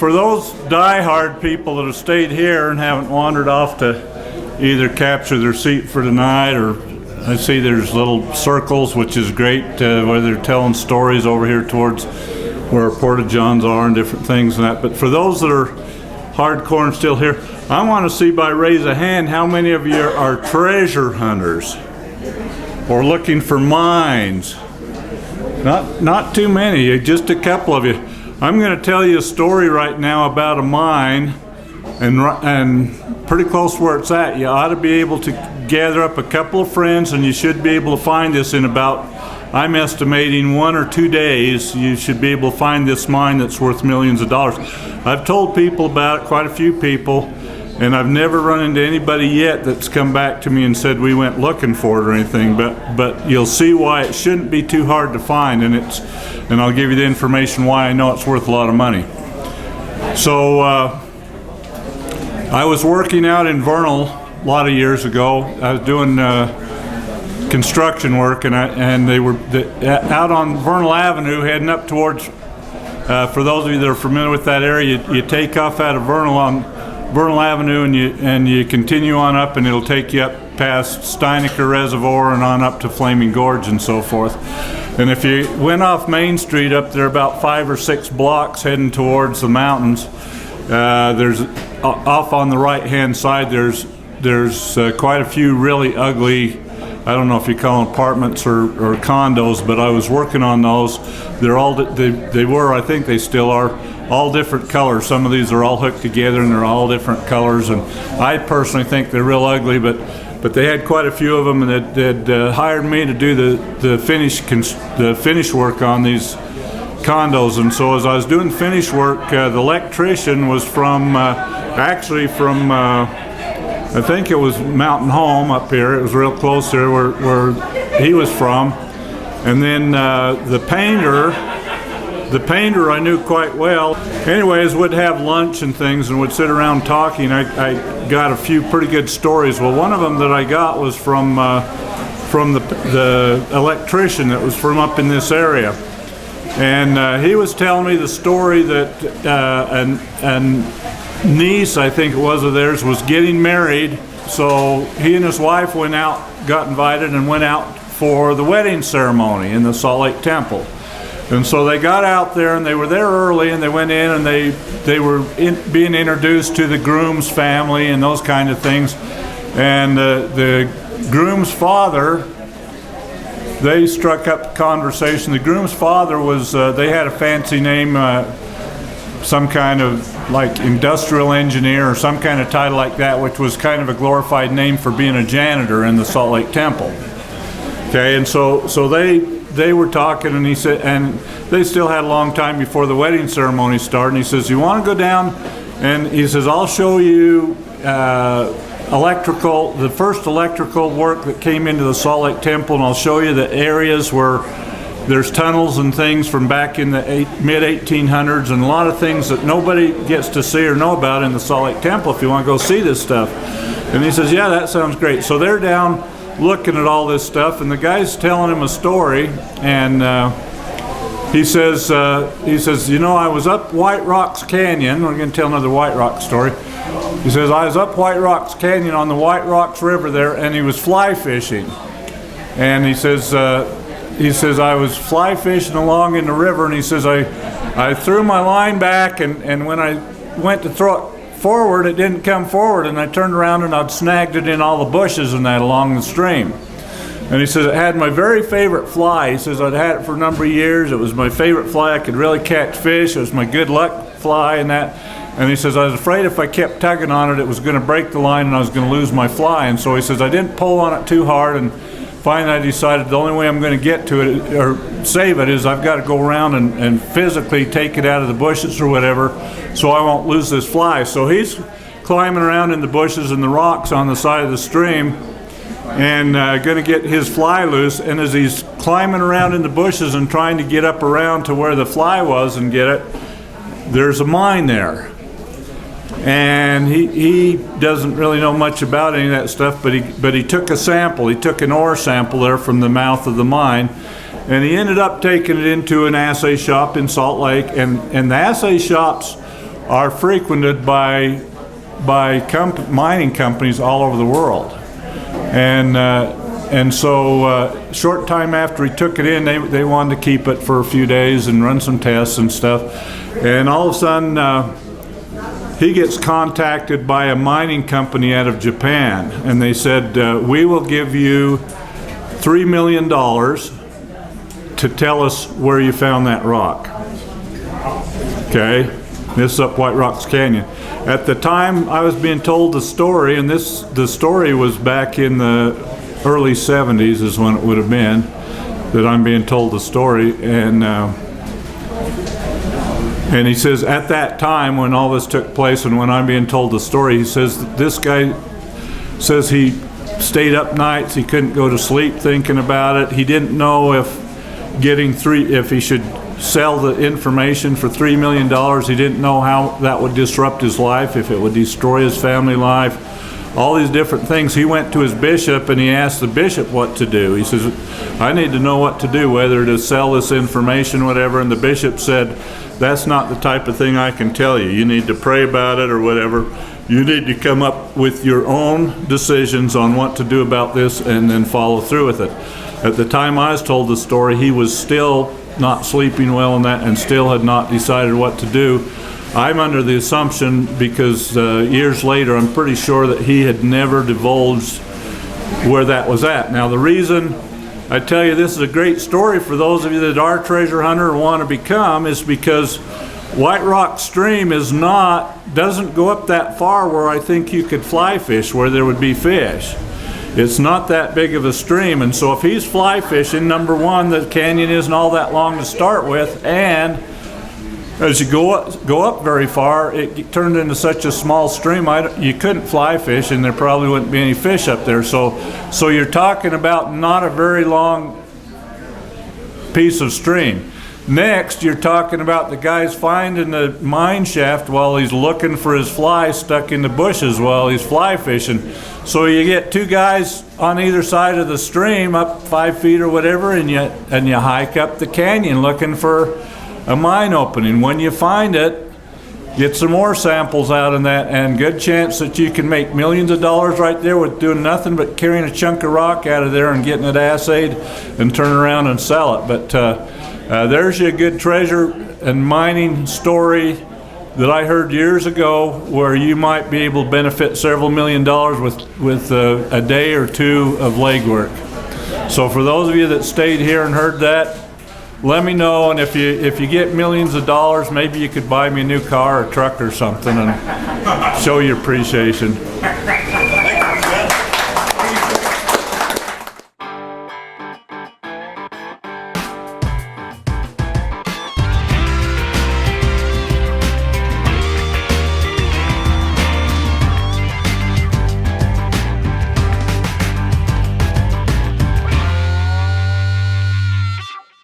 for those die-hard people that have stayed here and haven't wandered off to either capture their seat for tonight, or I see there's little circles, which is great, where they're telling stories over here towards where our porta-johns are and different things and that. But for those that are hardcore and still here, I want to see by raise of hand how many of you are treasure hunters or looking for mines. Not too many, just a couple of you. I'm going to tell you a story right now about a mine, and pretty close where it's at. You ought to be able to gather up a couple of friends, and you should be able to find this in about, I'm estimating, 1 or 2 days. You should be able to find this mine that's worth millions of dollars. I've told people about it, quite a few people, and I've never run into anybody yet that's come back to me and said we went looking for it or anything, but you'll see why it shouldn't be too hard to find, and I'll give you the information why I know it's worth a lot of money. So I was working out in Vernal a lot of years ago. I was doing construction work, and they were out on Vernal Avenue heading up towards, for those of you that are familiar with that area, you take off out of Vernal on Vernal Avenue, and you continue on up, and it'll take you up past Steinecker Reservoir and on up to Flaming Gorge and so forth. And if you went off Main Street up there about 5 or 6 blocks heading towards the mountains, there's off on the right hand side there's quite a few really ugly, I don't know if you call them apartments or condos, but I was working on those. They're all, they were, I think they still are, all different colors. Some of these are all hooked together and they're all different colors, and I personally think they're real ugly, but they had quite a few of them, and they'd hired me to do the finish work on these condos. And so as I was doing finish work, the electrician was from actually from I think it was Mountain Home up here. It was real close there where he was from. And then the painter I knew quite well. Anyways, would have lunch and things and would sit around talking. I got a few pretty good stories. Well, one of them that I got was from the electrician that was from up in this area. And he was telling me the story that an niece, I think it was of theirs, was getting married. So he and his wife went out, got invited, and went out for the wedding ceremony in the Salt Lake Temple. And so they got out there, and they were there early, and they went in, and they were being introduced to the groom's family and those kind of things. And the groom's father, they struck up conversation. The groom's father was, they had a fancy name, some kind of like industrial engineer or some kind of title like that, which was kind of a glorified name for being a janitor in the Salt Lake Temple. Okay, and so they were talking, and he said, and they still had a long time before the wedding ceremony started, and he says, you want to go down? And he says, I'll show you the first electrical work that came into the Salt Lake Temple, and I'll show you the areas where there's tunnels and things from back in the mid-1800s, and a lot of things that nobody gets to see or know about in the Salt Lake Temple if you want to go see this stuff. And he says, yeah, that sounds great. So they're down looking at all this stuff, and the guy's telling him a story, and he says, you know, I was up White Rocks Canyon. We're going to tell another White Rocks story. He says, I was up White Rocks Canyon on the White Rocks River there, and he was fly fishing. And he says, I was fly fishing along in the river, and he says, I threw my line back, and when I went to throw it forward, it didn't come forward, and I turned around and I'd snagged it in all the bushes and that along the stream. And he says, it had my very favorite fly. He says, I'd had it for a number of years. It was my favorite fly. I could really catch fish. It was my good luck fly and that. And he says, I was afraid if I kept tugging on it, it was going to break the line and I was going to lose my fly. And so he says, I didn't pull on it too hard, and finally I decided the only way I'm going to get to it or save it is I've got to go around and physically take it out of the bushes or whatever so I won't lose this fly. So he's climbing around in the bushes and the rocks on the side of the stream and going to get his fly loose. And as he's climbing around in the bushes and trying to get up around to where the fly was and get it, there's a mine there. And he doesn't really know much about any of that stuff, but he took a sample. He took an ore sample there from the mouth of the mine, and he ended up taking it into an assay shop in Salt Lake. And the assay shops are frequented by mining companies all over the world. And so short time after he took it in, they wanted to keep it for a few days and run some tests and stuff. And all of a sudden, he gets contacted by a mining company out of Japan, and they said, we will give you $3 million to tell us where you found that rock. Okay, this is up White Rocks Canyon. At the time I was being told the story, and the story was back in the early 70s is when it would have been that I'm being told the story, and he says at that time when all this took place and when I'm being told the story, he says this guy says he stayed up nights, he couldn't go to sleep thinking about it. He didn't know if he should sell the information for $3 million. He didn't know how that would disrupt his life, if it would destroy his family life, all these different things. He went to his bishop and he asked the bishop what to do. He says, I need to know what to do, whether to sell this information, whatever. And the bishop said, that's not the type of thing I can tell you. You need to pray about it or whatever. You need to come up with your own decisions on what to do about this and then follow through with it. At the time I was told the story, he was still not sleeping well in that and still had not decided what to do. I'm under the assumption, because years later I'm pretty sure that he had never divulged where that was at. Now the reason I tell you this is a great story for those of you that are treasure hunter or want to become is because White Rock Stream doesn't go up that far where I think you could fly fish, where there would be fish. It's not that big of a stream, and so if he's fly fishing, number one, the canyon isn't all that long to start with, and as you go up very far, it turned into such a small stream, you couldn't fly fish, and there probably wouldn't be any fish up there. So you're talking about not a very long piece of stream. Next, you're talking about the guy's finding the mine shaft while he's looking for his fly stuck in the bushes while he's fly fishing. So you get two guys on either side of the stream, up 5 feet or whatever, and you hike up the canyon looking for a mine opening. When you find it, get some more samples out in that, and good chance that you can make millions of dollars right there with doing nothing but carrying a chunk of rock out of there and getting it assayed and turn around and sell it. But there's a good treasure and mining story that I heard years ago, where you might be able to benefit several $1 million with a day or two of legwork. So for those of you that stayed here and heard that, let me know, and if you get millions of dollars, maybe you could buy me a new car or truck or something and show your appreciation.